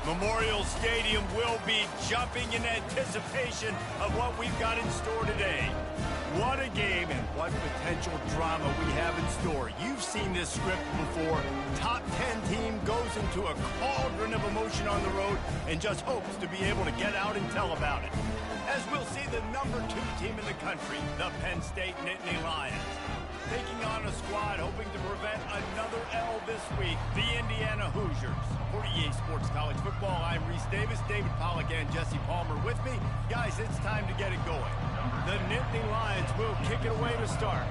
Memorial Stadium will be jumping in anticipation of what we've got in store today. What a game and what potential drama we have in store. You've seen this script before. Top 10 team goes into a cauldron of emotion on the road and just hopes to be able to get out and tell about it. As we'll see the number 2 team in the country, the Penn State Nittany Lions, taking on a squad hoping to prevent another L this week, the Indiana Hoosiers. For EA Sports College Football, I'm Reese Davis, David Pollack, and Jesse Palmer with me. Guys, it's time to get it going. The Nittany Lions will kick it away to start.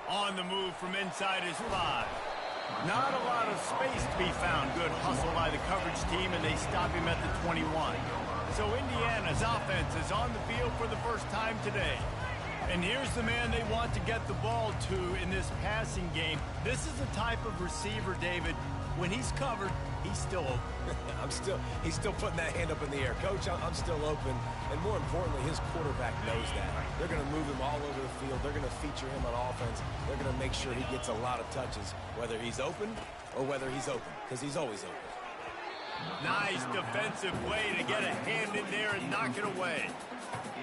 On the move from inside his 5. Not a lot of space to be found. Good hustle by the coverage team, and they stop him at the 21. So Indiana's offense is on the field for the first time today. And here's the man they want to get the ball to in this passing game. This is the type of receiver, David, when he's covered, he's still open. He's still putting that hand up in the air. Coach, I'm still open. And more importantly, his quarterback knows that. They're going to move him all over the field. They're going to feature him on offense. They're going to make sure he gets a lot of touches, whether he's open or whether he's open, because he's always open. Nice defensive play to get a hand in there and knock it away.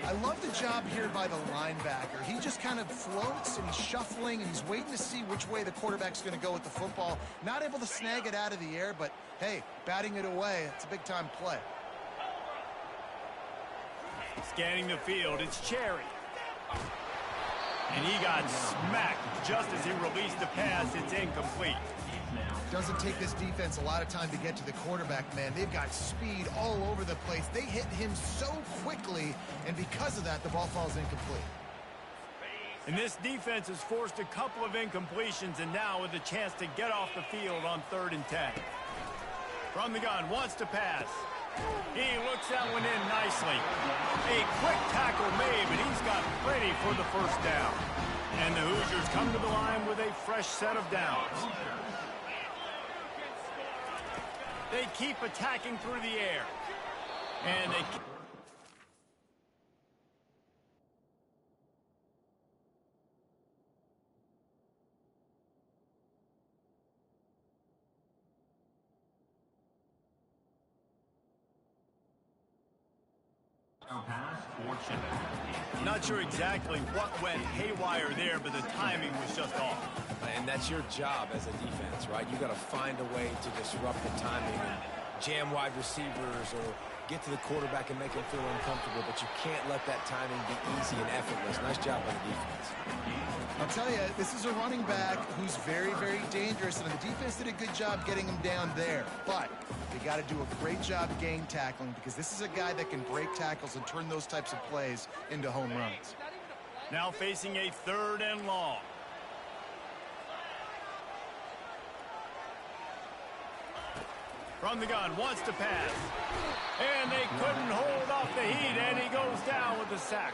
I love the job here by the linebacker. He just kind of floats and he's shuffling and he's waiting to see which way the quarterback's going to go with the football. Not able to snag it out of the air, but hey, batting it away, it's a big-time play. Scanning the field, it's Cherry. And he got smacked just as he released the pass. It's incomplete. Doesn't take this defense a lot of time to get to the quarterback, man. They've got speed all over the place. They hit him so quickly, and because of that, the ball falls incomplete. And this defense has forced a couple of incompletions, and now with a chance to get off the field on 3rd and 10. From the gun, wants to pass. He looks that one in nicely. A quick tackle made, but he's got plenty for the first down. And the Hoosiers come to the line with a fresh set of downs. They keep attacking through the air. And they... Not sure exactly what went haywire there, but the timing was just off. And that's your job as a defense, right? You got to find a way to disrupt the timing and jam wide receivers or get to the quarterback and make him feel uncomfortable, but you can't let that timing be easy and effortless. Nice job by the defense. I'll tell you, this is a running back who's very, very dangerous, and the defense did a good job getting him down there. But they got to do a great job game tackling because this is a guy that can break tackles and turn those types of plays into home runs. Now facing a 3rd and long. From the gun, wants to pass. And they couldn't hold off the heat, and he goes down with the sack.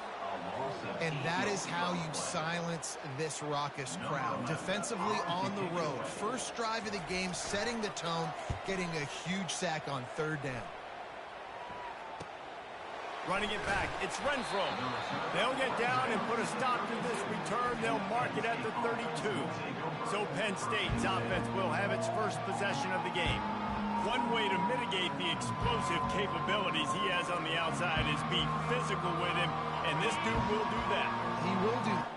And that is how you silence this raucous crowd. Defensively on the road. First drive of the game, setting the tone, getting a huge sack on 3rd down. Running it back, it's Renfro. They'll get down and put a stop to this return. They'll mark it at the 32. So Penn State's offense will have its first possession of the game. One way to mitigate the explosive capabilities he has on the outside is be physical with him, and this dude will do that. He will do that.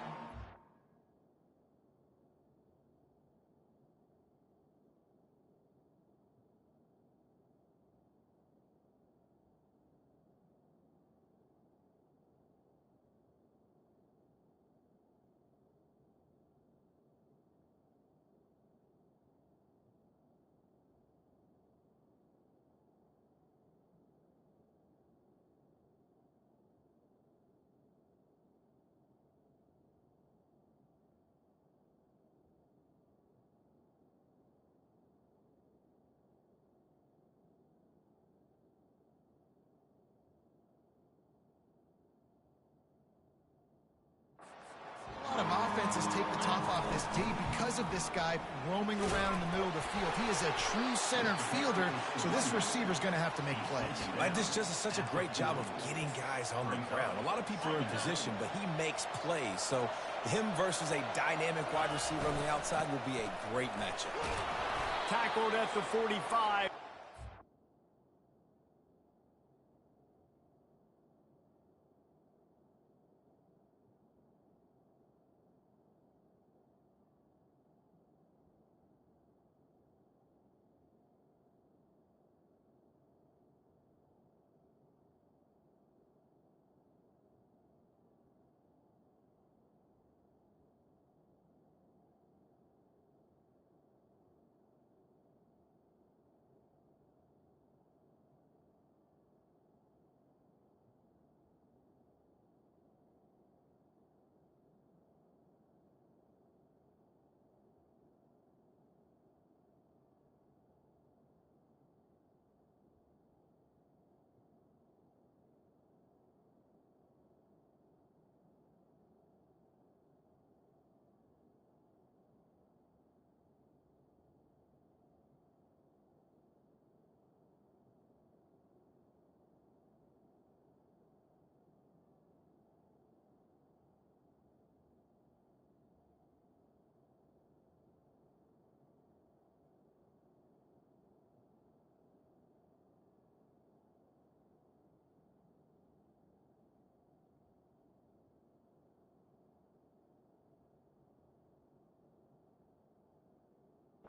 defenses take the top off this D because of this guy roaming around in the middle of the field. He is a true center fielder, so this receiver's going to have to make plays. This just is such a great job of getting guys on the ground. A lot of people are in position, but he makes plays. So him versus a dynamic wide receiver on the outside will be a great matchup. Tackled at the 45.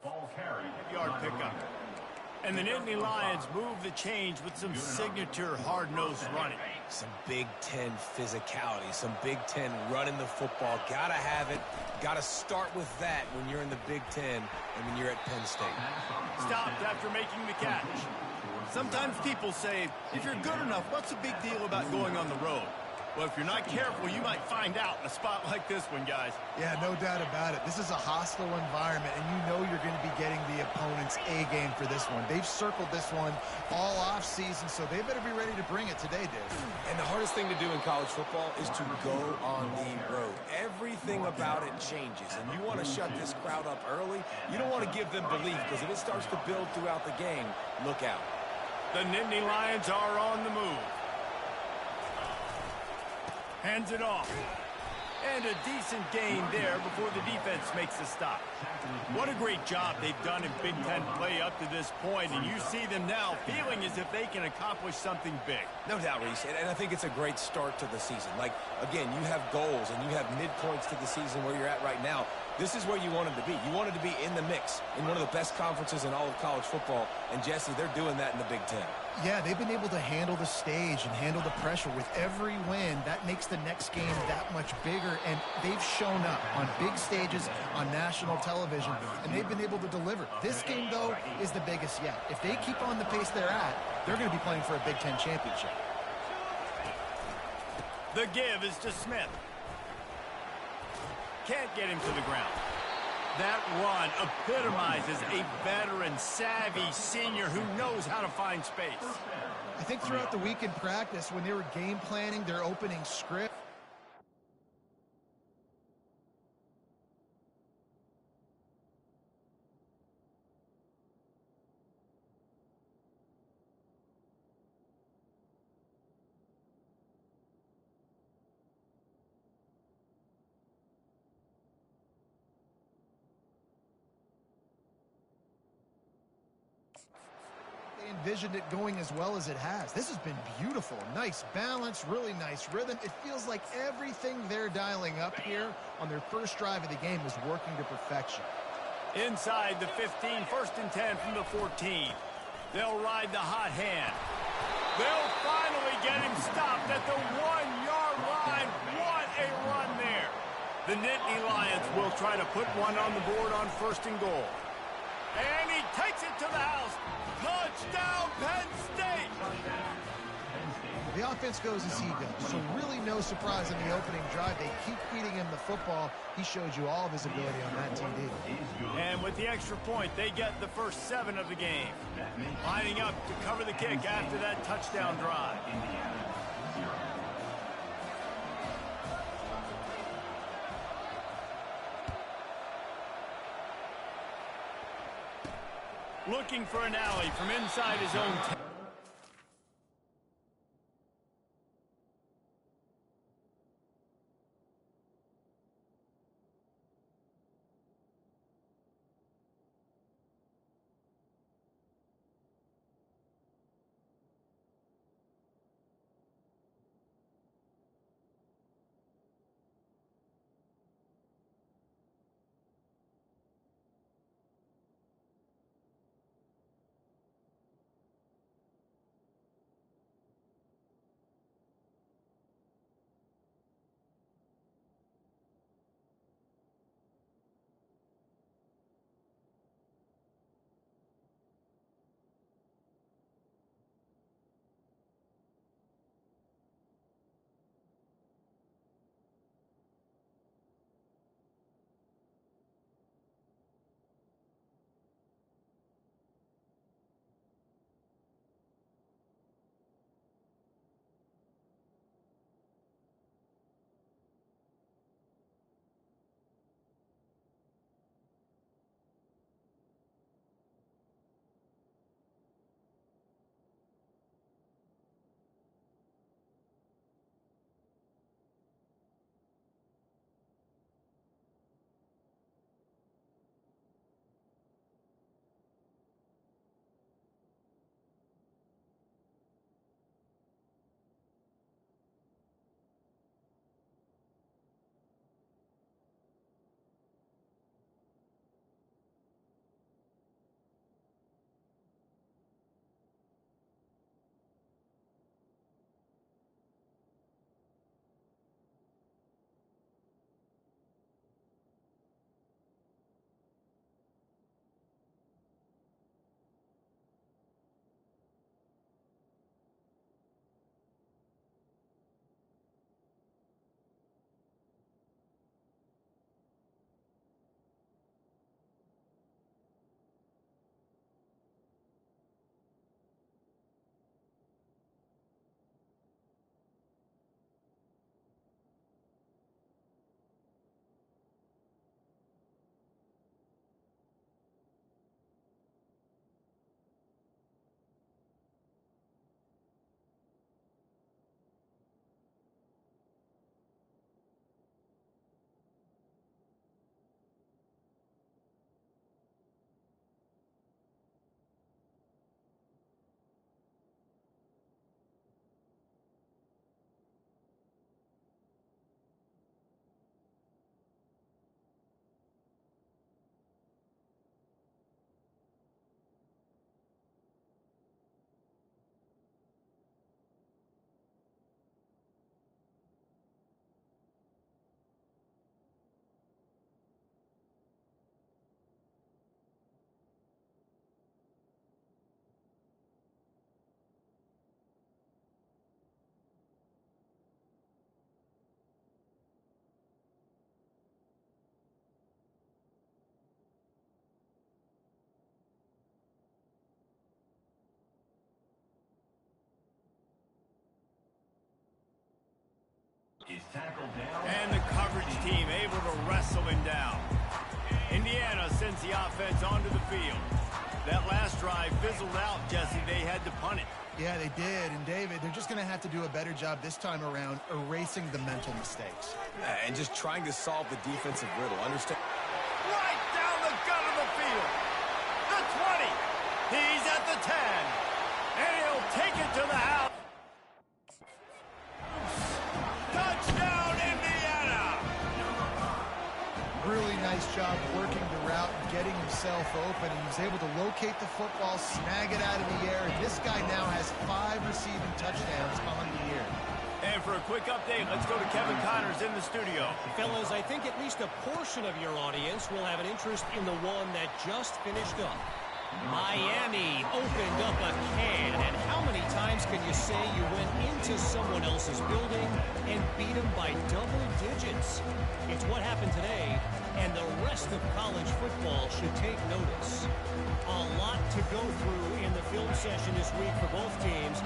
Ball carried. Yard pickup. And the Nittany Lions move the change with some signature hard-nosed running. Some Big Ten physicality, some Big Ten running the football. Gotta have it. Gotta start with that when you're in the Big Ten and when you're at Penn State. Stopped after making the catch. Sometimes people say, if you're good enough, what's the big deal about going on the road? Well, if you're not careful, you might find out in a spot like this one, guys. Yeah, no doubt about it. This is a hostile environment, and you know you're going to be getting the opponent's A game for this one. They've circled this one all off season, so they better be ready to bring it today, Dave. And the hardest thing to do in college football is to go on the road. Everything about it changes, and you want to shut this crowd up early. You don't want to give them belief, because if it starts to build throughout the game, look out. The Nittany Lions are on the move. Hands it off. And a decent gain there before the defense makes the stop. What a great job they've done in Big Ten play up to this point, and you see them now feeling as if they can accomplish something big. No doubt, Reese, and I think it's a great start to the season. Like, again, you have goals and you have midpoints to the season where you're at right now. This is where you wanted to be. You wanted to be in the mix in one of the best conferences in all of college football, and Jesse, they're doing that in the Big Ten. Yeah, they've been able to handle the stage and handle the pressure. With every win, that makes the next game that much bigger, and they've shown up on big stages on national television, and they've been able to deliver. This game, though, is the biggest yet. If they keep on the pace they're at, they're going to be playing for a Big Ten championship. The give is to Smith. Can't get him to the ground. That run epitomizes a veteran, savvy senior who knows how to find space. I think throughout the week in practice, when they were game planning their opening script, envisioned it going as well as it has. This has been beautiful. Nice balance, really nice rhythm. It feels like everything they're dialing up here on their first drive of the game is working to perfection. Inside the 15, 1st and 10 from the 14. They'll ride the hot hand. They'll finally get him stopped at the 1-yard line. What a run there. The Nittany Lions will try to put one on the board on 1st and goal. And he takes it to the house. Touchdown, Penn State! The offense goes as he goes, so really no surprise in the opening drive. They keep feeding him the football. He showed you all of his ability on that TD. And with the extra point, they get the first 7 of the game. Lining up to cover the kick after that touchdown drive. Looking for an alley from inside his own 10. Is tackled down. And the coverage team able to wrestle him down. Indiana sends the offense onto the field. That last drive fizzled out, Jesse. They had to punt it. Yeah, they did. And, David, they're just going to have to do a better job this time around erasing the mental mistakes. And just trying to solve the defensive riddle. Understand? Right down the gut of the field. The 20. He's at the 10. And he'll take it to the house. Touchdown, Indiana! Really nice job working the route and getting himself open. And he was able to locate the football, snag it out of the air. And this guy now has 5 receiving touchdowns on the year. And for a quick update, let's go to Kevin Connors in the studio. Fellas, I think at least a portion of your audience will have an interest in the one that just finished up. Miami opened up a can, and how many times can you say you went into someone else's building and beat them by double digits? It's what happened today, and the rest of college football should take notice. A lot to go through in the film session this week for both teams,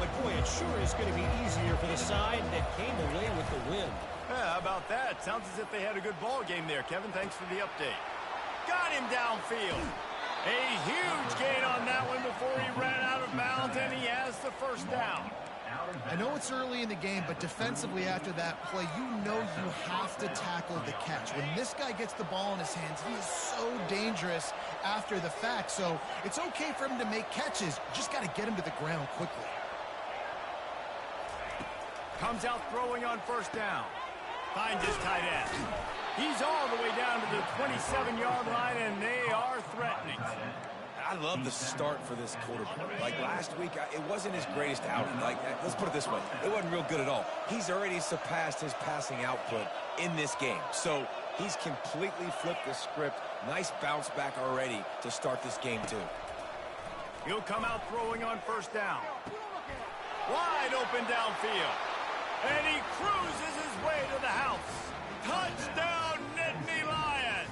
but boy, it sure is going to be easier for the side that came away with the win. Yeah, how about that? Sounds as if they had a good ball game there. Kevin, thanks for the update. Got him downfield. A huge gain on that one before he ran out of bounds, and he has the first down. I know it's early in the game, but defensively after that play, you know you have to tackle the catch. When this guy gets the ball in his hands, he is so dangerous after the fact. So it's okay for him to make catches. You just got to get him to the ground quickly. Comes out throwing on first down. Finds his tight end. He's all the way down to the 27-yard line, and they are threatening. I love the start for this quarterback. Like last week, it wasn't his greatest outing. Like, let's put it this way. It wasn't real good at all. He's already surpassed his passing output in this game. So he's completely flipped the script. Nice bounce back already to start this game, too. He'll come out throwing on first down. Wide open downfield. And he cruises his way to the house. Touchdown, Nittany Lions!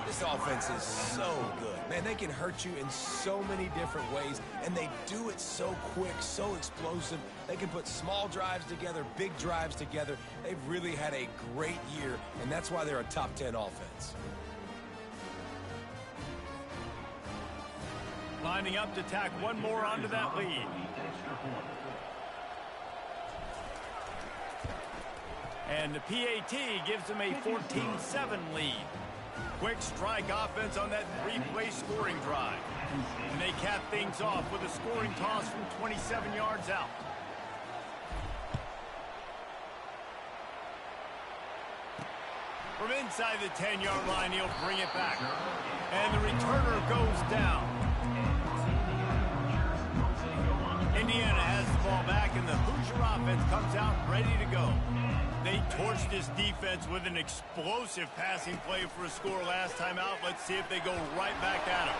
This offense is so good. Man, they can hurt you in so many different ways, and they do it so quick, so explosive. They can put small drives together, big drives together. They've really had a great year, and that's why they're a top 10 offense. Lining up to tack one more onto that lead. And the PAT gives them a 14-7 lead. Quick strike offense on that three-play scoring drive. And they cap things off with a scoring toss from 27 yards out. From inside the 10-yard line, he'll bring it back. And the returner goes down. Indiana has the ball back, and the Hoosier offense comes out ready to go. They torched this defense with an explosive passing play for a score last time out. Let's see if they go right back at him.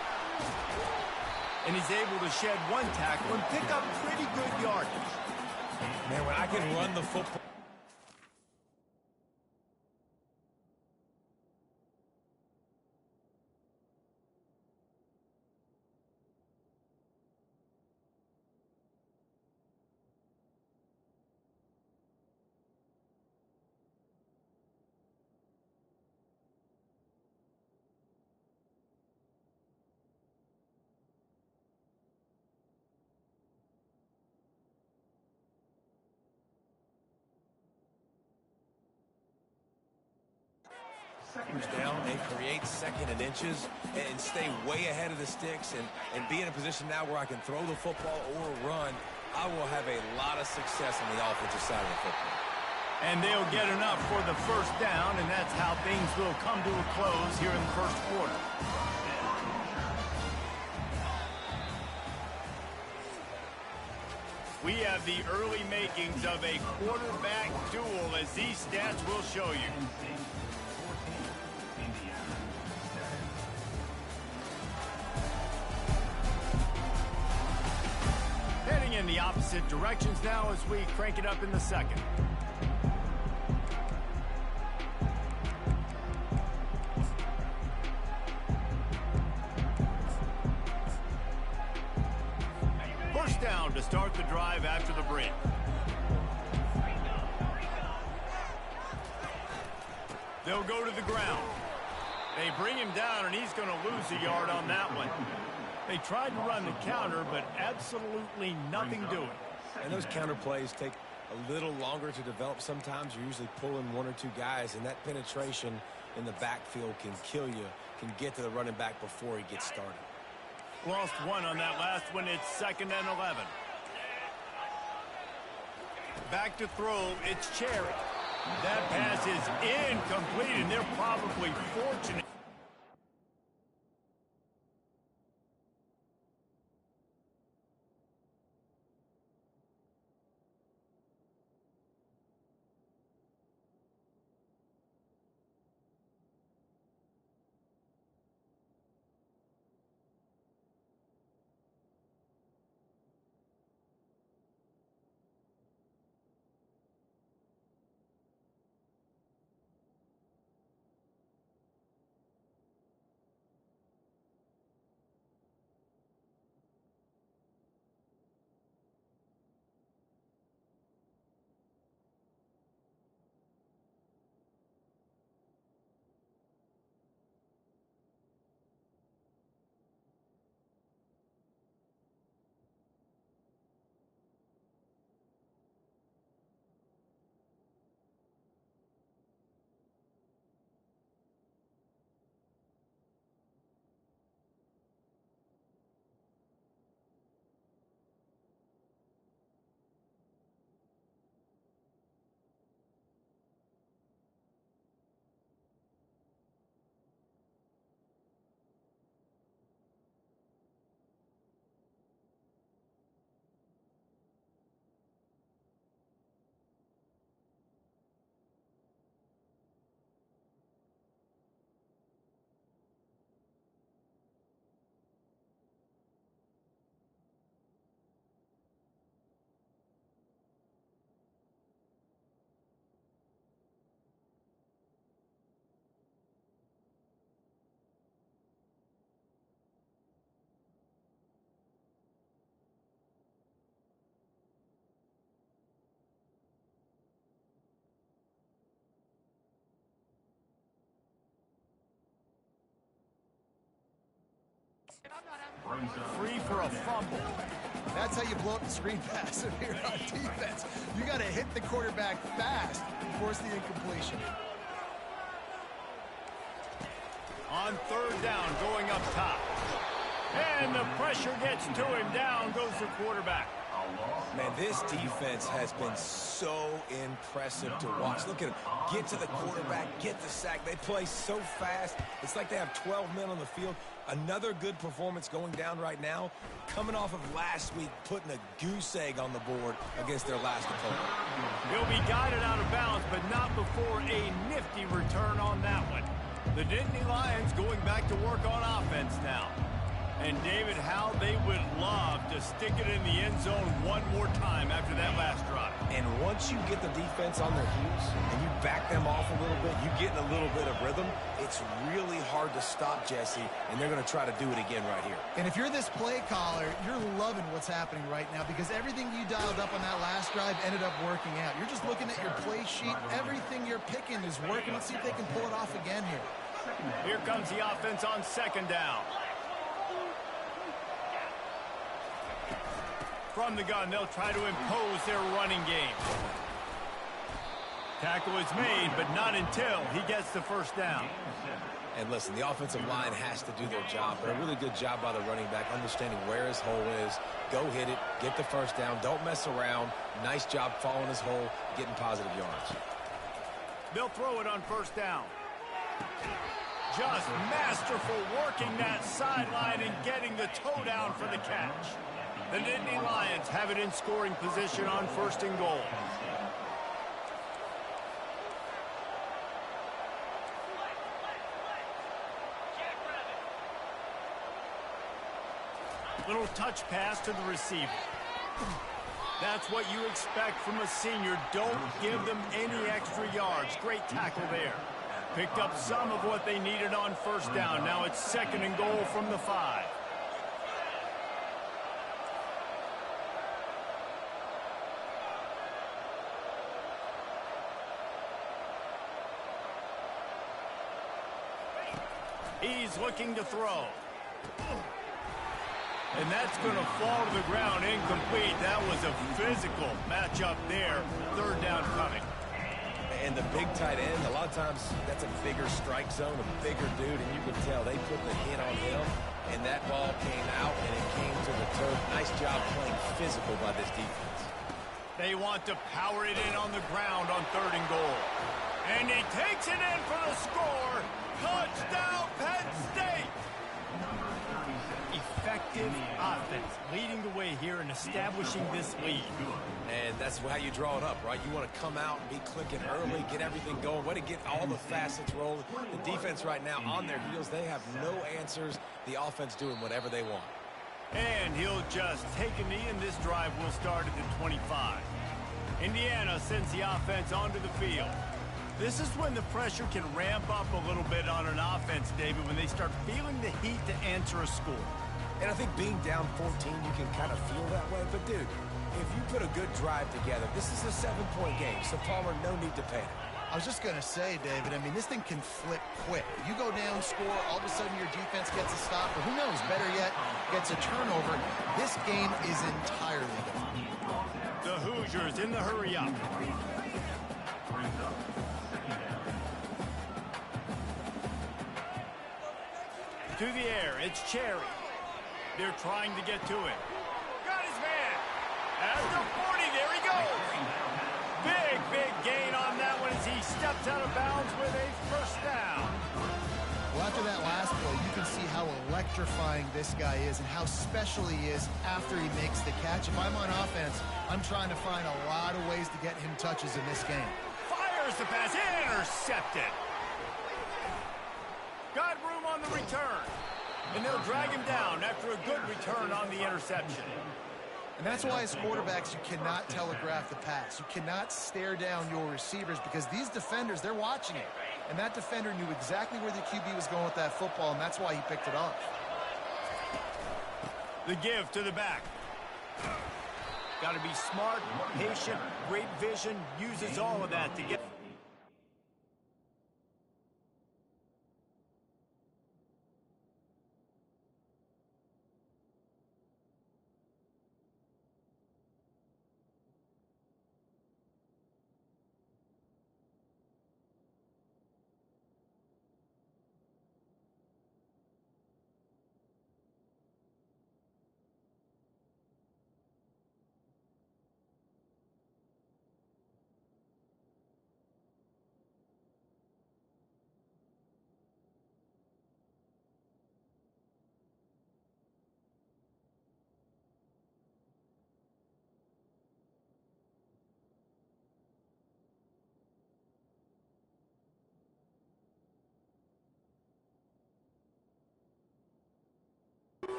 And he's able to shed one tackle and pick up pretty good yardage. Man, when I can run the football. Down and create second and inches and stay way ahead of the sticks and be in a position now where I can throw the football or run. I will have a lot of success on the offensive side of the football. And they'll get enough for the first down, and that's how things will come to a close here in the first quarter. We have the early makings of a quarterback duel, as these stats will show you. Heading in the opposite directions now as we crank it up in the second. First down to start the drive after the break. They'll go to the ground. They bring him down, and he's going to lose a yard on that one. They tried to run the counter, but absolutely nothing doing. And those counter plays take a little longer to develop sometimes. You're usually pulling one or two guys, and that penetration in the backfield can kill you, can get to the running back before he gets started. Lost one on that last one. It's 2nd and 11. Back to throw. It's Cherry. That pass is incomplete, and they're probably fortunate. Free for a fumble. That's how you blow up the screen pass if you're on defense. You got to hit the quarterback fast and force the incompletion. On third down, going up top. And the pressure gets to him. Down goes the quarterback. Man, this defense has been so impressive to watch. Look at them. Get to the quarterback, get the sack. They play so fast. It's like they have 12 men on the field. Another good performance going down right now. Coming off of last week, putting a goose egg on the board against their last opponent. He'll be guided out of bounds, but not before a nifty return on that one. The Nittany Lions going back to work on offense now. And, David, how they would love to stick it in the end zone one more time after that last drive. And once you get the defense on their heels and you back them off a little bit, you get in a little bit of rhythm, it's really hard to stop Jesse, and they're going to try to do it again right here. And if you're this play caller, you're loving what's happening right now because everything you dialed up on that last drive ended up working out. You're just looking at your play sheet. Everything you're picking is working. Let's see if they can pull it off again here. Here comes the offense on second down. From the gun, they'll try to impose their running game. Tackle is made, but not until he gets the first down. And listen, the offensive line has to do their job, but a really good job by the running back, understanding where his hole is. Go hit it, get the first down, don't mess around. Nice job following his hole, getting positive yards. They'll throw it on first down. Just masterful working that sideline and getting the toe down for the catch. The Nittany Lions have it in scoring position on first and goal. Little touch pass to the receiver. That's what you expect from a senior. Don't give them any extra yards. Great tackle there. Picked up some of what they needed on first down. Now it's second and goal from the 5. He's looking to throw. And that's going to fall to the ground incomplete. That was a physical matchup there. Third down coming. And the big tight end, a lot of times that's a bigger strike zone, a bigger dude, and you can tell they put the hit on him, and that ball came out, and it came to the turf. Nice job playing physical by this defense. They want to power it in on the ground on third and goal. And he takes it in for the score. Touchdown, Penn State! Effective offense, leading the way here and establishing this lead. And that's how you draw it up, right? You want to come out and be clicking early, get everything going, way to get all the facets rolling. The defense right now on their heels, they have no answers. The offense doing whatever they want. And he'll just take a knee, and this drive will start at the 25. Indiana sends the offense onto the field. This is when the pressure can ramp up a little bit on an offense, David, when they start feeling the heat to answer a score. And I think being down 14, you can kind of feel that way. But, dude, if you put a good drive together, this is a 7-point game. So, Palmer, no need to panic. I was just going to say, David, I mean, this thing can flip quick. You go down, score, all of a sudden your defense gets a stop, or who knows, better yet, gets a turnover. This game is entirely different. The Hoosiers in the hurry-up. To the air, it's Cherry. They're trying to get to him. Got his man. At the 40, there he goes. Big gain on that one as he steps out of bounds with a first down. Well, after that last play, you can see how electrifying this guy is and how special he is after he makes the catch. If I'm on offense, I'm trying to find a lot of ways to get him touches in this game. Fires the pass, intercepted. Got room on the return. And they'll drag him down after a good return on the interception. And that's why as quarterbacks, you cannot telegraph the pass. You cannot stare down your receivers because these defenders, they're watching it. And that defender knew exactly where the QB was going with that football, and that's why he picked it off. The give to the back. Got to be smart, patient, great vision, uses all of that to get...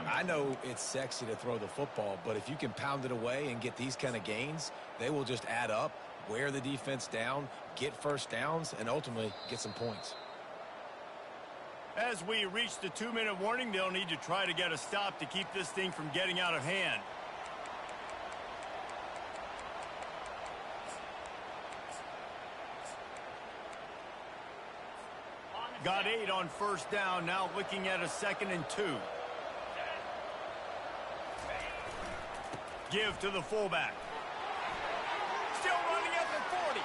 I know it's sexy to throw the football, but if you can pound it away and get these kind of gains, they will just add up, wear the defense down, get first downs, and ultimately get some points. As we reach the 2-minute warning, they'll need to try to get a stop to keep this thing from getting out of hand. Got 8 on first down, now looking at a 2nd and 2. Give to the fullback. Still running at the 40.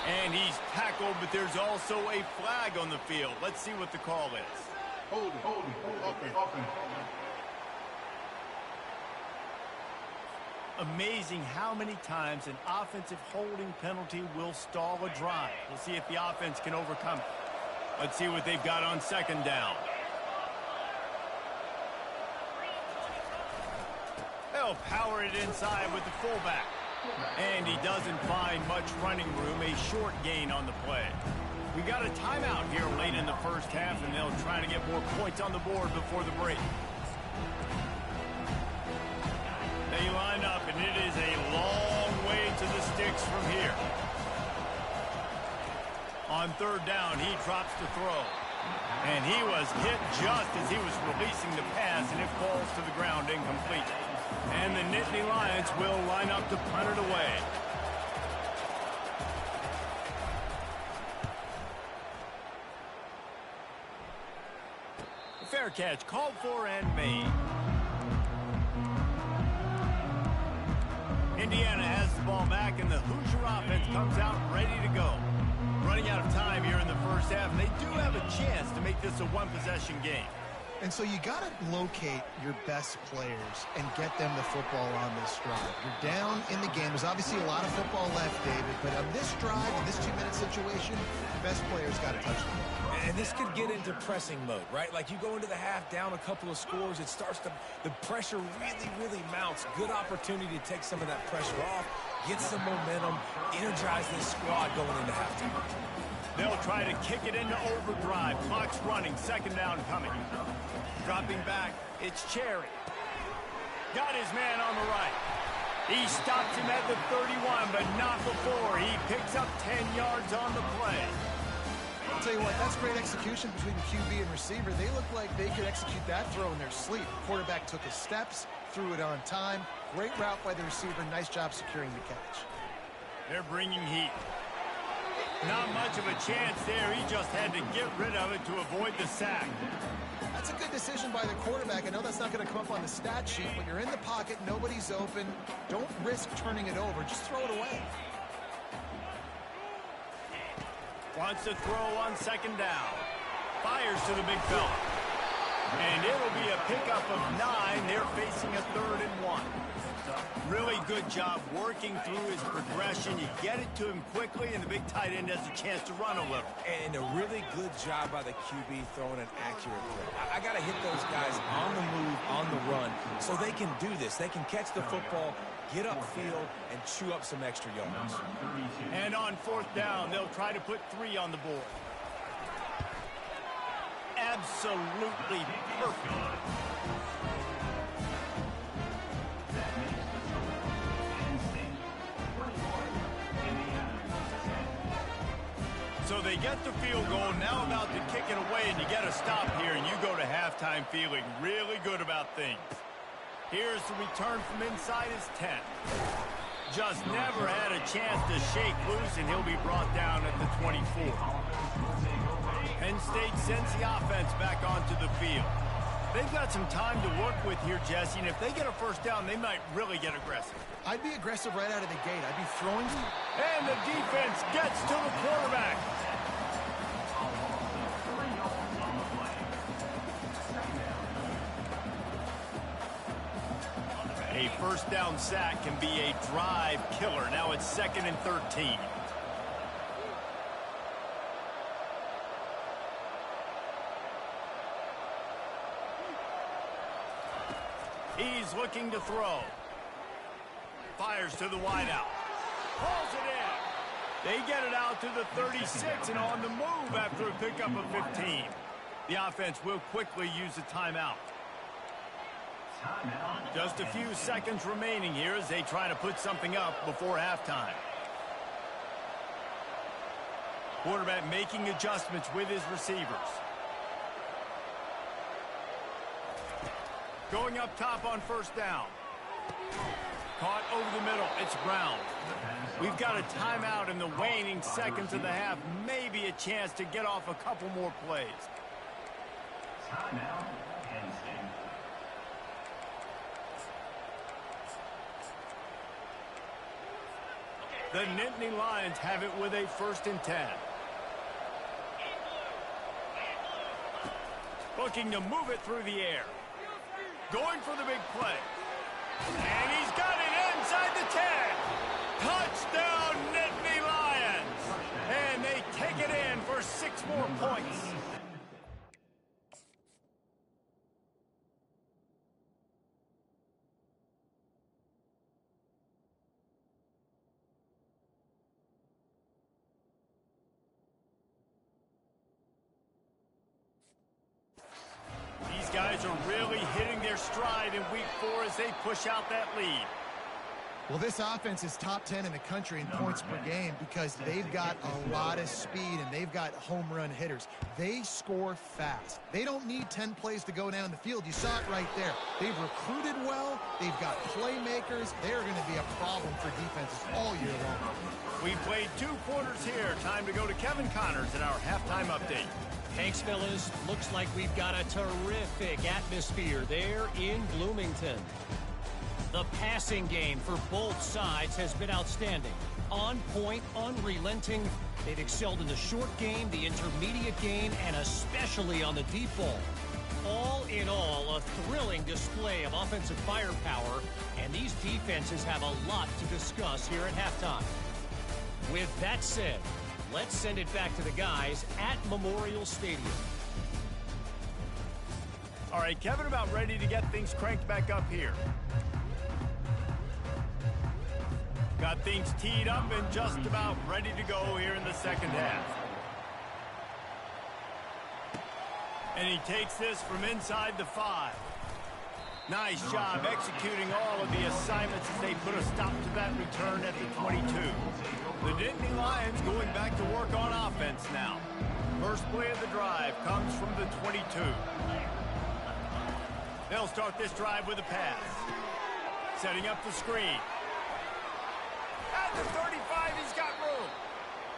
And he's tackled, but there's also a flag on the field. Let's see what the call is. Hold it. Amazing how many times an offensive holding penalty will stall a drive. We'll see if the offense can overcome it. Let's see what they've got on 2nd down. They'll power it inside with the fullback. And he doesn't find much running room, a short gain on the play. We got a timeout here late in the first half, and they'll try to get more points on the board before the break. They line up, and it is a long way to the sticks from here. On 3rd down, he drops to throw. And he was hit just as he was releasing the pass, and it falls to the ground incomplete. And the Nittany Lions will line up to punt it away. Fair catch called for and made. Indiana has the ball back, and the Hoosier offense comes out ready to go. Running out of time here in the first half, and they do have a chance to make this a one-possession game. And so you got to locate your best players and get them the football on this drive. You're down in the game. There's obviously a lot of football left, David, but on this drive, in this 2-minute situation, the best players got to touch the ball. And this could get into pressing mode, right? Like you go into the half down a couple of scores, it starts to, the pressure really mounts. Good opportunity to take some of that pressure off, get some momentum, energize this squad going into halftime. They'll try to kick it into overdrive. Clock's running, 2nd down coming. Dropping back, it's Cherry. Got his man on the right. He stops him at the 31, but not before. He picks up 10 yards on the play. I'll tell you what, that's great execution between the QB and receiver. They look like they could execute that throw in their sleep. Quarterback took his steps, threw it on time. Great route by the receiver. Nice job securing the catch. They're bringing heat. Not much of a chance there. He just had to get rid of it to avoid the sack. That's a good decision by the quarterback. I know that's not going to come up on the stat sheet, but you're in the pocket, nobody's open. Don't risk turning it over. Just throw it away. Wants to throw on 2nd down. Fires to the big fella. And it'll be a pickup of 9. They're facing a 3rd and 1. Really good job working through his progression. You get it to him quickly, and the big tight end has a chance to run a little. And a really good job by the QB throwing an accurate throw. I got to hit those guys on the move, on the run, so they can do this. They can catch the football, get upfield, and chew up some extra yards. And on 4th down, they'll try to put 3 on the board. Absolutely perfect. So they get the field goal, now about to kick it away, and you get a stop here, and you go to halftime feeling really good about things. Here's the return from inside his 10. Just never had a chance to shake loose, and he'll be brought down at the 24. Penn State sends the offense back onto the field. They've got some time to work with here, Jesse, and if they get a first down, they might really get aggressive. I'd be aggressive right out of the gate. I'd be throwing. And the defense gets to the quarterback. A first down sack can be a drive killer. Now it's 2nd and 13. He's looking to throw. Fires to the wideout. Pulls it in. They get it out to the 36 and on the move after a pickup of 15. The offense will quickly use a timeout. Just a few seconds remaining here as they try to put something up before halftime. Quarterback making adjustments with his receivers. Going up top on first down. Caught over the middle. It's Brown. We've got a timeout in the waning seconds of the half. Maybe a chance to get off a couple more plays. Timeout, Penn State. The Nittany Lions have it with a 1st and 10. Looking to move it through the air. Going for the big play. And he's got it inside the 10. Touchdown, Nittany Lions. And they take it in for 6 more points. These guys are really hitting their stride in week 4 as they push out that lead. Well, this offense is top 10 in the country in points per game because they've got a lot of speed and they've got home run hitters. They score fast. They don't need 10 plays to go down the field. You saw it right there. They've recruited well. They've got playmakers. They're going to be a problem for defenses all year long. We played 2 quarters here. Time to go to Kevin Connors in our halftime update. Thanks, fellas. Looks like we've got a terrific atmosphere there in Bloomington. The passing game for both sides has been outstanding. On point, unrelenting. They've excelled in the short game, the intermediate game, and especially on the deep ball. All in all, a thrilling display of offensive firepower, and these defenses have a lot to discuss here at halftime. With that said, let's send it back to the guys at Memorial Stadium. All right, Kevin, about ready to get things cranked back up here. Got things teed up and just about ready to go here in the second half. And he takes this from inside the 5. Nice job executing all of the assignments as they put a stop to that return at the 22. The Nittany Lions going back to work on offense now. First play of the drive comes from the 22. They'll start this drive with a pass. Setting up the screen. At the 35, he's got room.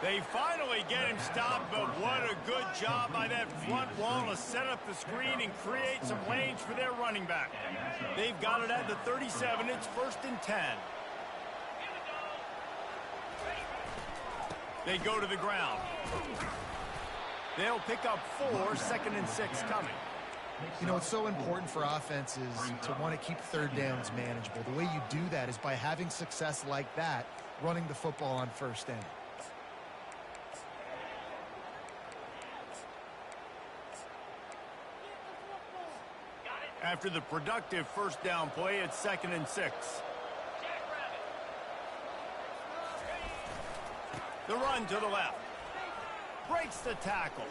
They finally get him stopped, but what a good job by that front wall to set up the screen and create some lanes for their running back. They've got it at the 37. It's 1st and 10. They go to the ground. They'll pick up 4, 2nd and 6 coming. You know, it's so important for offenses to want to keep third downs manageable. The way you do that is by having success like that, running the football on first down. After the productive first down play, it's 2nd and 6. The run to the left. Breaks the tackle.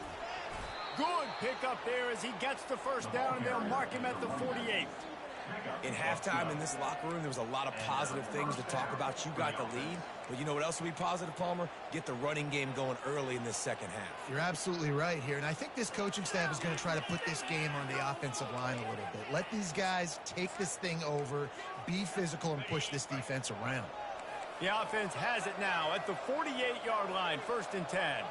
Good pickup there as he gets the first down, and they'll mark him at the 48. In halftime in this locker room, there was a lot of positive things to talk about. You got the lead, but you know what else will be positive, Palmer? Get the running game going early in this second half. You're absolutely right here, and I think this coaching staff is going to try to put this game on the offensive line a little bit. Let these guys take this thing over, be physical, and push this defense around. The offense has it now at the 48-yard line, 1st and 10.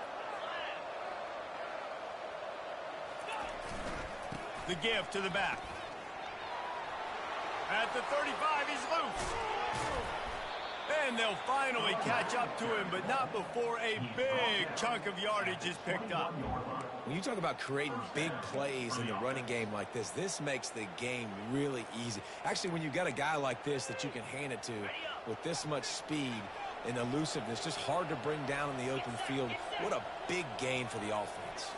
The give to the back. At the 35, he's loose. And they'll finally catch up to him, but not before a big chunk of yardage is picked up. When you talk about creating big plays in the running game like this makes the game really easy. Actually, when you've got a guy like this that you can hand it to with this much speed and elusiveness, just hard to bring down in the open field, what a big gain for the offense.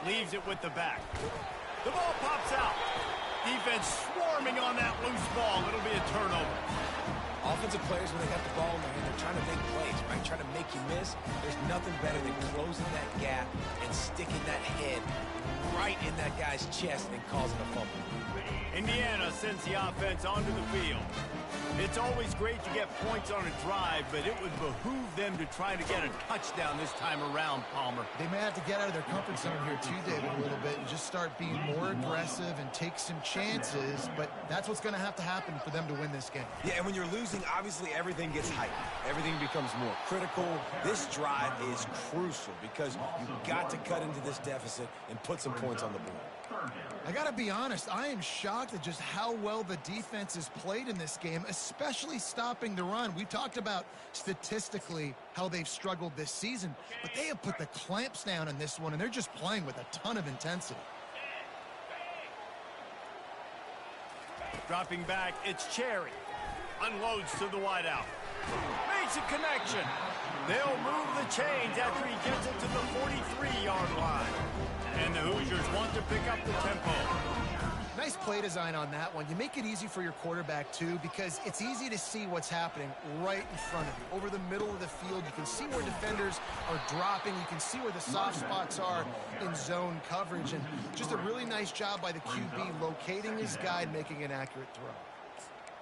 Leaves it with the back. The ball pops out. Defense swarming on that loose ball. It'll be a turnover. Offensive players, when they got the ball in their hand, they're trying to make plays, right? Trying to make you miss. There's nothing better than closing that gap and sticking that head right in that guy's chest and causing a fumble. Indiana sends the offense onto the field. It's always great to get points on a drive, but it would behoove them to try to get a touchdown this time around, Palmer. They may have to get out of their comfort zone here too, David, a little bit and just start being more aggressive and take some chances, but that's what's going to have to happen for them to win this game. Yeah, and when you're losing, obviously everything gets heightened. Everything becomes more critical. This drive is crucial because you've got to cut into this deficit and put some points on the board. I got to be honest, I am shocked at just how well the defense has played in this game, especially stopping the run. We've talked about statistically how they've struggled this season, but they have put the clamps down in this one, and they're just playing with a ton of intensity. Dropping back, it's Cherry. Unloads to the wideout. Makes a connection. They'll move the chains after he gets it to the 43-yard line. And the Hoosiers want to pick up the tempo. Nice play design on that one. You make it easy for your quarterback, too, because it's easy to see what's happening right in front of you. Over the middle of the field, you can see where defenders are dropping. You can see where the soft spots are in zone coverage. And just a really nice job by the QB locating his guy and making an accurate throw.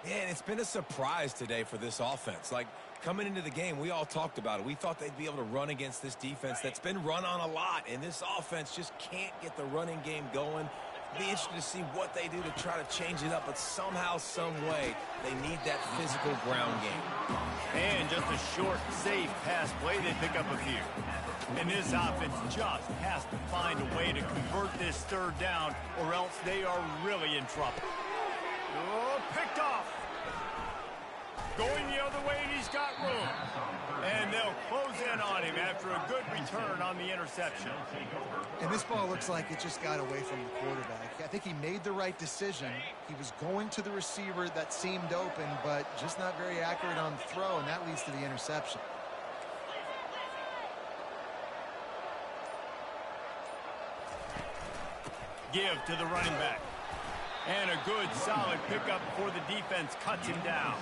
Yeah, and it's been a surprise today for this offense. Like, coming into the game, we all talked about it. We thought they'd be able to run against this defense that's been run on a lot, and this offense just can't get the running game going. Be interested to see what they do to try to change it up, but somehow, some way, they need that physical ground game. And just a short, safe pass play, they pick up a few. And this offense just has to find a way to convert this third down, or else they are really in trouble. Oh, picked off. Going the other way, and he's got room. And they'll close in on him after a good return on the interception. And this ball looks like it just got away from the quarterback. I think he made the right decision. He was going to the receiver that seemed open, but just not very accurate on the throw, and that leads to the interception. Give to the running back. And a good, solid pickup before the defense cuts him down.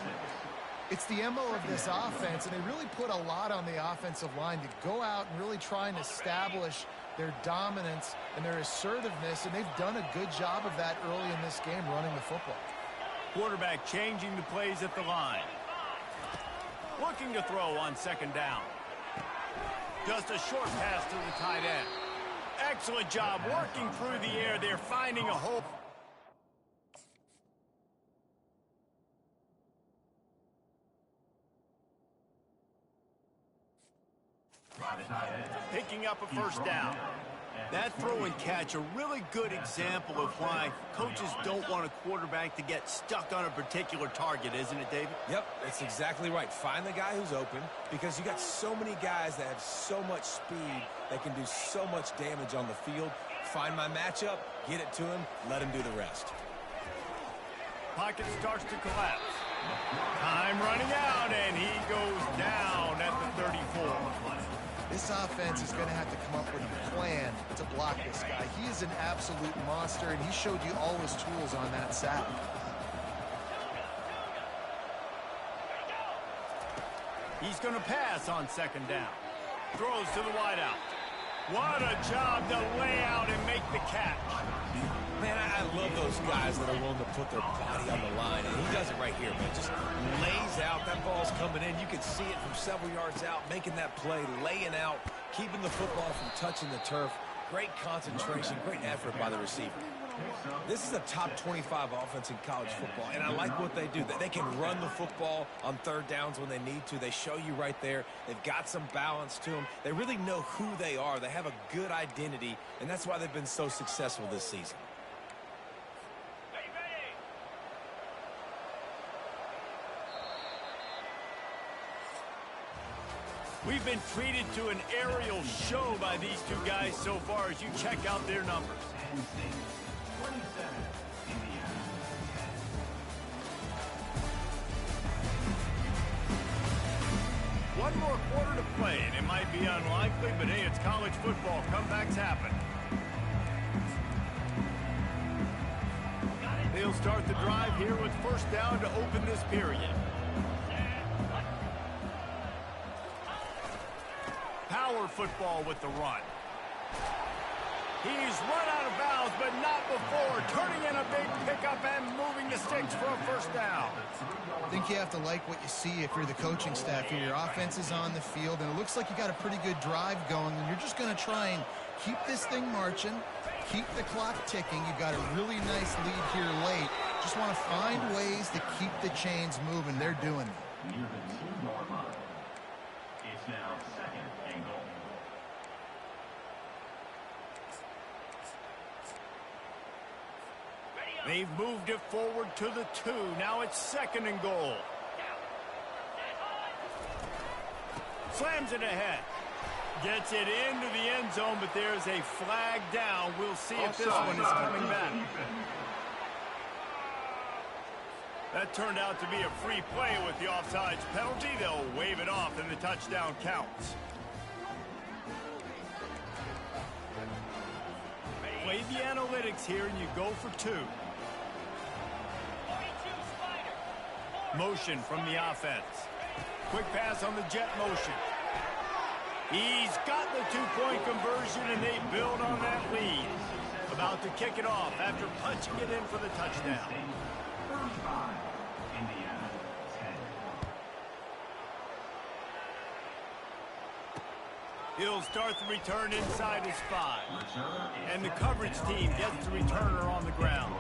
It's the MO of this offense, and they really put a lot on the offensive line to go out and really try and establish their dominance and their assertiveness, and they've done a good job of that early in this game running the football. Quarterback changing the plays at the line. Looking to throw on second down. Just a short pass to the tight end. Excellent job working through the air. They're finding a hole. Picking up a first down. That throw and catch, a really good example of why coaches don't want a quarterback to get stuck on a particular target, isn't it, David? Yep, that's exactly right. Find the guy who's open, because you got so many guys that have so much speed that can do so much damage on the field. Find my matchup, get it to him, let him do the rest. Pocket starts to collapse. Time running out, and he goes down at the 34. This offense is going to have to come up with a plan to block this guy. He is an absolute monster, and he showed you all his tools on that sack. He's going to pass on second down. Throws to the wideout. What a job to lay out and make the catch. Man, I love those guys that are willing to put their body on the line, and he does it right here, man. Just lays out. That ball's coming in. You can see it from several yards out, making that play, laying out, keeping the football from touching the turf. Great concentration, great effort by the receiver. This is a top 25 offense in college football, and I like what they do. They can run the football on third downs when they need to. They show you right there. They've got some balance to them. They really know who they are. They have a good identity, and that's why they've been so successful this season. We've been treated to an aerial show by these two guys so far as you check out their numbers. One more quarter to play, and it might be unlikely, but hey, it's college football. Comebacks happen. They'll start the drive here with first down to open this period. power football with the run. He's run out of bounds, but not before. Turning in a big pickup and moving the sticks for a first down. I think you have to like what you see if you're the coaching staff here. Your offense is on the field, and it looks like you got a pretty good drive going, and you're just going to try and keep this thing marching, keep the clock ticking. You've got a really nice lead here late. Just want to find ways to keep the chains moving. They're doing that. It's now second and goal. They've moved it forward to the 2. Now it's second and goal. Slams it ahead. Gets it into the end zone, but there's a flag down. We'll see if this one is coming back. That turned out to be a free play with the offsides penalty. They'll wave it off, and the touchdown counts. Play the analytics here, and you go for 2. Motion from the offense. Quick pass on the jet motion. He's got the 2-point conversion, and they build on that lead. About to kick it off after punching it in for the touchdown. 35, Indiana 10. He'll start the return inside his 5. And the coverage team gets the returner on the ground.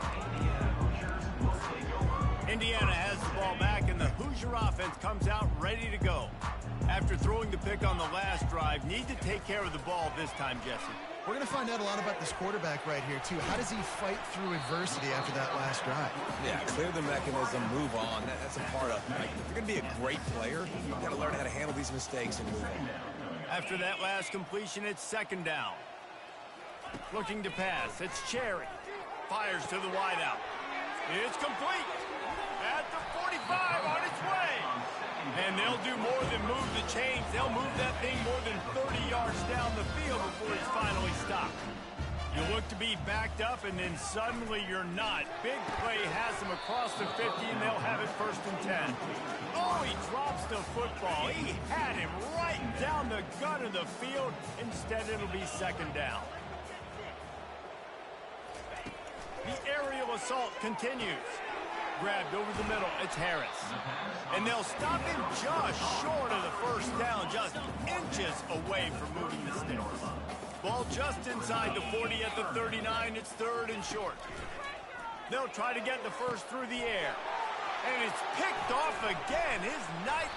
Indiana has the ball back, and the Hoosier offense comes out ready to go. After throwing the pick on the last drive, need to take care of the ball this time, Jesse. We're going to find out a lot about this quarterback right here, too. How does he fight through adversity after that last drive? Yeah, clear the mechanism, move on. That's a part of it. Like, if you're going to be a great player, you've got to learn how to handle these mistakes and move on. After that last completion, it's second down. Looking to pass. It's Cherry. Fires to the wideout. It's complete. At the 45 on its way. And they'll do more than move the chains. They'll move that thing more than 30 yards down the field before it's finally stopped. You look to be backed up, and then suddenly you're not. Big play has them across the 50, and they'll have it first and 10. Oh, he drops the football. He had him right down the gut of the field. Instead, it'll be second down. The aerial assault continues. Grabbed over the middle, it's Harris. And they'll stop him just short of the first down, just inches away from moving the sticks. Ball just inside the 40 at the 39, it's third and short. They'll try to get the first through the air. And it's picked off again, his night.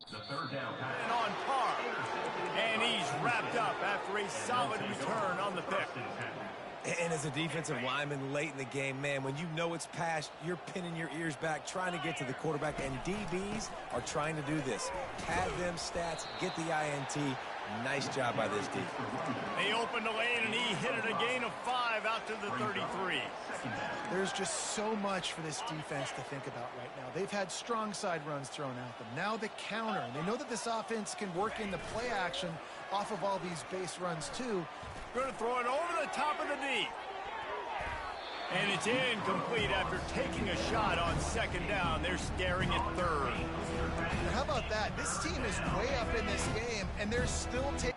The third down pass. And on par. And he's wrapped up after a solid return on the pick. And as a defensive lineman late in the game, man, when you know it's past, you're pinning your ears back, trying to get to the quarterback, and DBs are trying to do this. Pad them stats, get the INT. Nice job by this defense. They opened the lane, and he hit it a gain of 5 out to the 33. There's just so much for this defense to think about right now. They've had strong side runs thrown at them. Now the counter. And they know that this offense can work in the play action off of all these base runs, too. Going to throw it over the top of the D. And it's incomplete after taking a shot on second down. They're staring at third. How about that? This team is way up in this game, and they're still taking...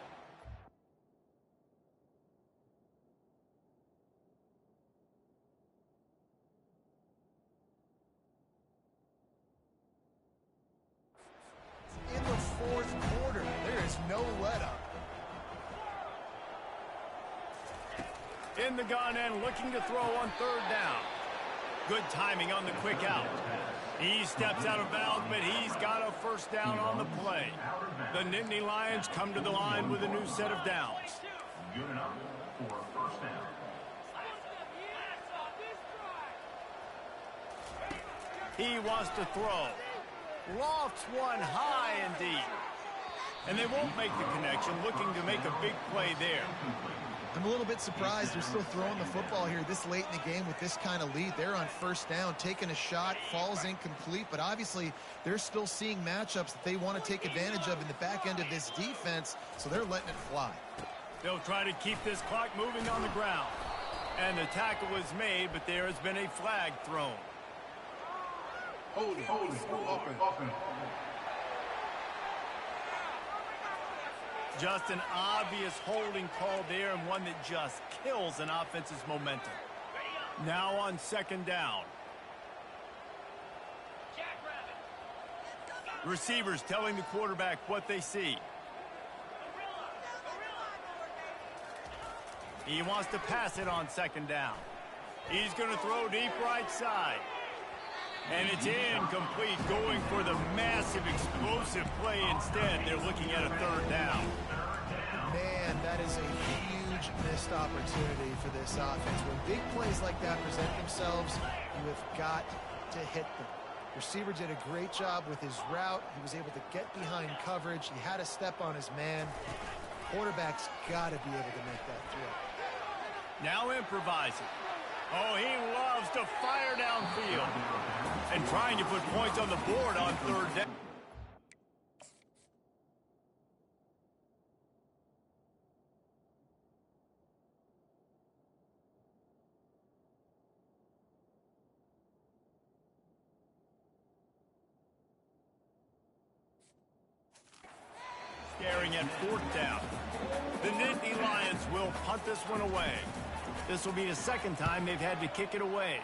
In the fourth quarter, there is no let-up. In the gun and looking to throw on third down. Good timing on the quick out. He steps out of bounds, but he's got a first down on the play. The Nittany Lions come to the line with a new set of downs. Good enough for a first down. He wants to throw. Lofts one high and deep. And they won't make the connection, looking to make a big play there. I'm a little bit surprised they're still throwing the football here this late in the game with this kind of lead. They're on first down, taking a shot, falls incomplete, but obviously they're still seeing matchups that they want to take advantage of in the back end of this defense, so they're letting it fly. They'll try to keep this clock moving on the ground. And the tackle was made, but there has been a flag thrown. Holding. Open. Just an obvious holding call there, and one that just kills an offense's momentum. Now on second down. Receivers telling the quarterback what they see. He wants to pass it on second down. He's going to throw deep right side. And it's incomplete, going for the massive explosive play instead. They're looking at a third down. Man, that is a huge missed opportunity for this offense. When big plays like that present themselves, you have got to hit them. Receiver did a great job with his route. He was able to get behind coverage. He had a step on his man. Quarterback's got to be able to make that throw. Now improvising. Oh, he loves to fire downfield. And trying to put points on the board on third down. Scaring at fourth down. The Nittany Lions will punt this one away. This will be the second time they've had to kick it away.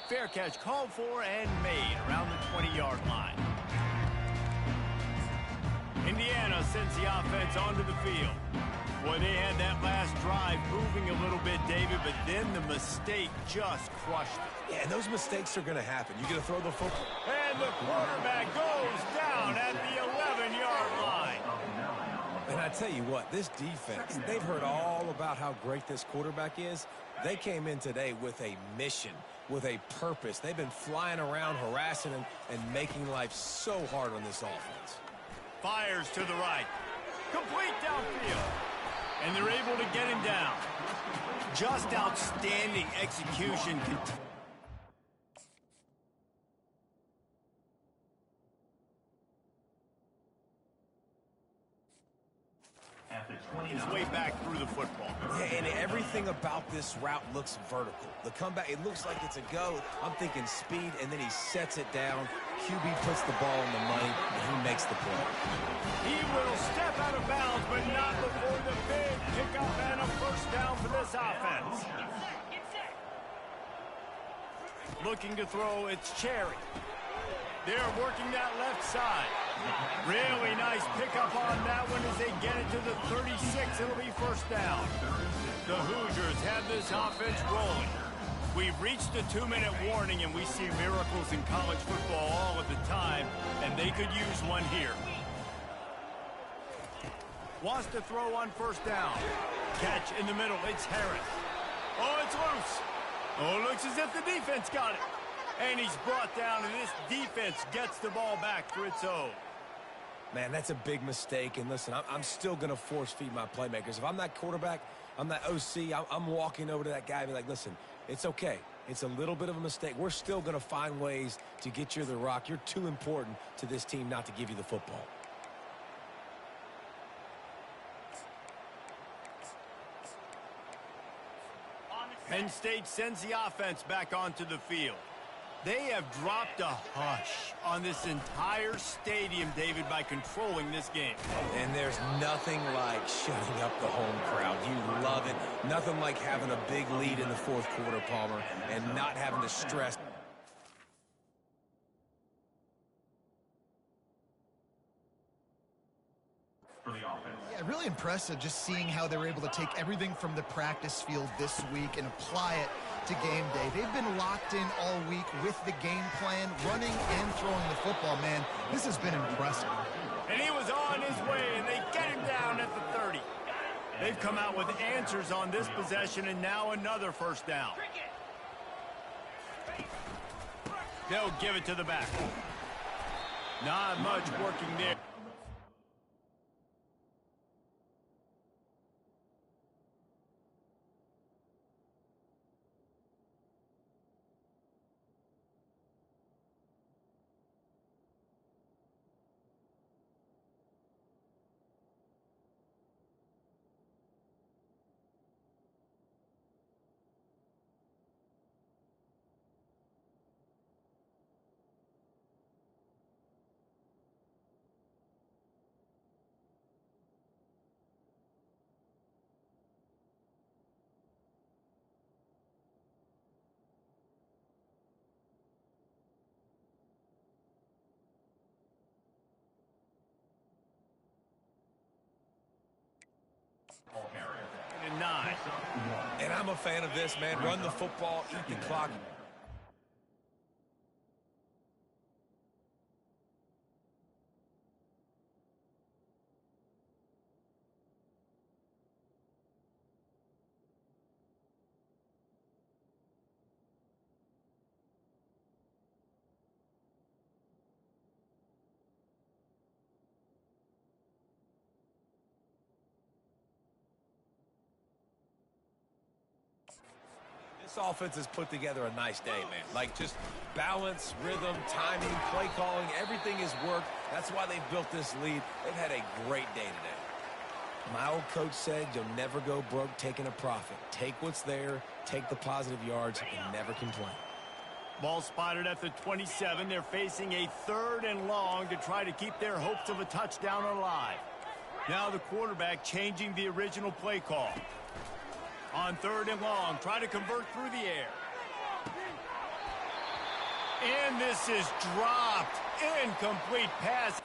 Fair catch called for and made around the 20-yard line. Indiana sends the offense onto the field. Boy, they had that last drive moving a little bit, David, but then the mistake just crushed it. Yeah, and those mistakes are going to happen. You're going to throw the football. And the quarterback goes down at the 11-yard line. And I tell you what, this defense, they've heard all about how great this quarterback is. They came in today with a mission, with a purpose. They've been flying around, harassing him, and making life so hard on this offense. Fires to the right. Complete downfield. And they're able to get him down. Just outstanding execution. His way back through the football. Yeah, and everything about this route looks vertical. The comeback, it looks like it's a go. I'm thinking speed, and then he sets it down. QB puts the ball on the money, and he makes the play. He will step out of bounds, but not before the big pickup and a first down for this offense. Looking to throw, it's Cherry. They're working that left side. Really nice pickup on that one as they get it to the 36. It'll be first down. The Hoosiers have this offense rolling. We've reached the 2-minute warning, and we see miracles in college football all of the time, and they could use one here. Wants to throw on first down. Catch in the middle. It's Harris. Oh, it's loose. Oh, it looks as if the defense got it. And he's brought down, and this defense gets the ball back for its own. Man, that's a big mistake. And listen, I'm still going to force feed my playmakers. If I'm that quarterback, I'm that OC, I'm walking over to that guy and be like, listen, it's okay. It's a little bit of a mistake. We're still going to find ways to get you the rock. You're too important to this team not to give you the football. Penn State sends the offense back onto the field. They have dropped a hush on this entire stadium, David, by controlling this game. And there's nothing like shutting up the home crowd. You love it. Nothing like having a big lead in the fourth quarter, Palmer, and not having to stress. For the offense. Yeah, really impressive just seeing how they were able to take everything from the practice field this week and apply it to game day. They've been locked in all week with the game plan, running and throwing the football. Man, this has been impressive. And he was on his way, and they get him down at the 30. They've come out with answers on this possession, and now another first down. They'll give it to the back. Not much working there. And I'm a fan of this, man. Run the football, eat the clock. This offense has put together a nice day, man. Like, just balance, rhythm, timing, play calling, everything has worked. That's why they've built this lead. They've had a great day today. My old coach said you'll never go broke taking a profit. Take what's there, take the positive yards, and never complain. Ball spotted at the 27. They're facing a 3rd and long to try to keep their hopes of a touchdown alive. Now the quarterback changing the original play call. On 3rd and long, try to convert through the air. And this is dropped. Incomplete pass.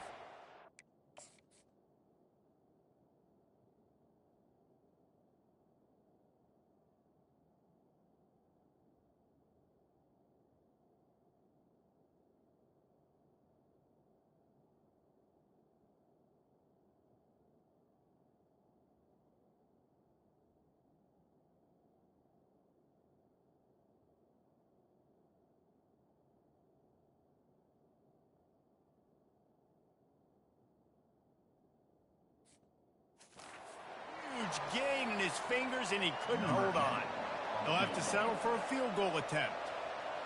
Gain in his fingers, and he couldn't hold on. They'll have to settle for a field goal attempt.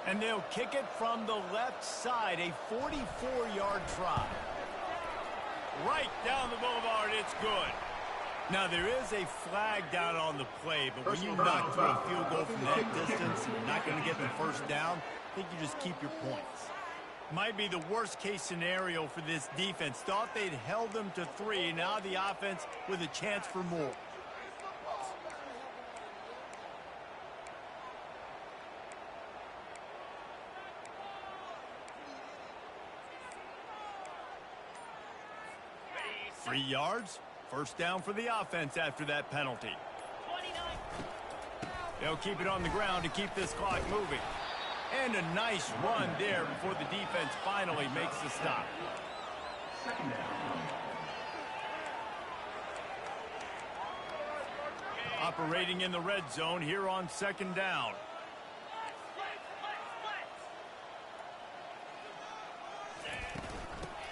And they'll kick it from the left side, a 44-yard try. Right down the boulevard, it's good. Now, there is a flag down on the play, but when you knock through a field goal from that distance and you're not going to get the first down, I think you just keep your points. Might be the worst-case scenario for this defense. Thought they'd held them to 3. Now the offense with a chance for more. Three yards. First down for the offense after that penalty. They'll keep it on the ground to keep this clock moving. And a nice run there before the defense finally makes the stop. Operating in the red zone here on 2nd down.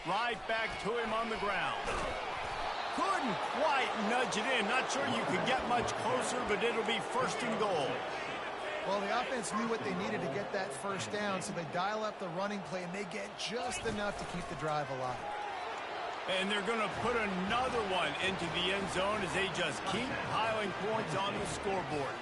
Right back to him on the ground. Couldn't quite nudge it in. Not sure you could get much closer, but it'll be 1st and goal. Well, the offense knew what they needed to get that first down, so they dial up the running play, and they get just enough to keep the drive alive. And they're going to put another one into the end zone as they just keep piling points on the scoreboard.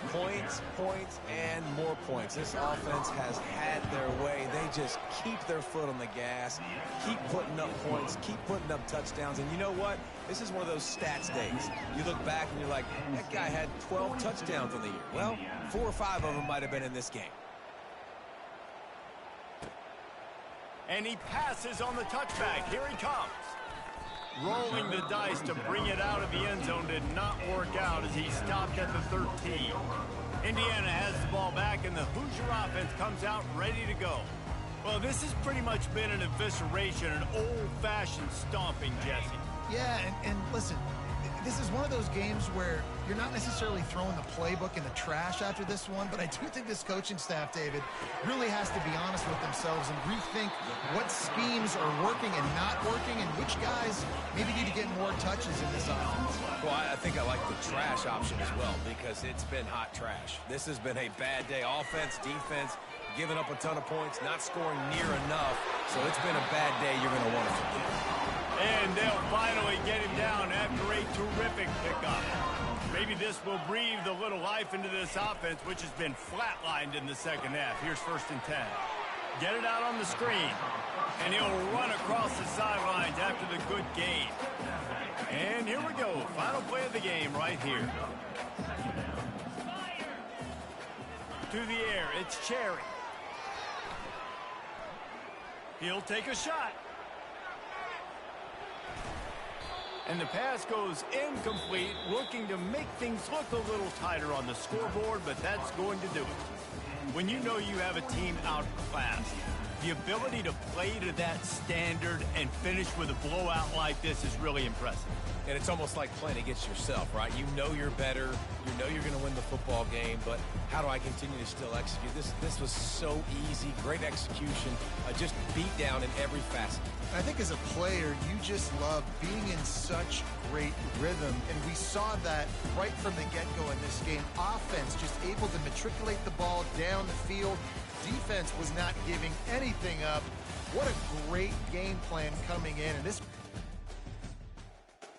Points, points, and more points. This offense has had their way. They just keep their foot on the gas, keep putting up points, keep putting up touchdowns. And you know what? This is one of those stats days. You look back and you're like, that guy had 12 touchdowns on the year. Well, 4 or 5 of them might have been in this game. And he passes on the touchback. Here he comes. Rolling the dice to bring it out of the end zone did not work out as he stopped at the 13. Indiana has the ball back, and the Hoosier offense comes out ready to go. Well, this has pretty much been an evisceration, an old-fashioned stomping, Jesse. Yeah, and listen, this is one of those games where you're not necessarily throwing the playbook in the trash after this one, but I do think this coaching staff, David, really has to be honest with themselves and rethink what schemes are working and not working and which guys maybe need to get more touches in this offense. Well, I think I like the trash option as well because it's been hot trash. This has been a bad day. Offense, defense, giving up a ton of points, not scoring near enough. So it's been a bad day you're going to want to forget. And they'll finally get him down after a terrific pickup. Maybe this will breathe a little life into this offense, which has been flatlined in the second half. Here's 1st and 10. Get it out on the screen. And he'll run across the sidelines after the good gain. And here we go. Final play of the game right here. To the air, it's Cherry. He'll take a shot. And the pass goes incomplete, looking to make things look a little tighter on the scoreboard, but that's going to do it. When you know you have a team outclassed, the ability to play to that standard and finish with a blowout like this is really impressive. And it's almost like playing against yourself, right? You know you're better. You know you're going to win the football game, but how do I continue to still execute? This was so easy. Great execution. Just beat down in every facet. I think as a player, you just love being in such great rhythm, and we saw that right from the get-go in this game. Offense just able to matriculate the ball down the field. Defense was not giving anything up. What a great game plan coming in, and this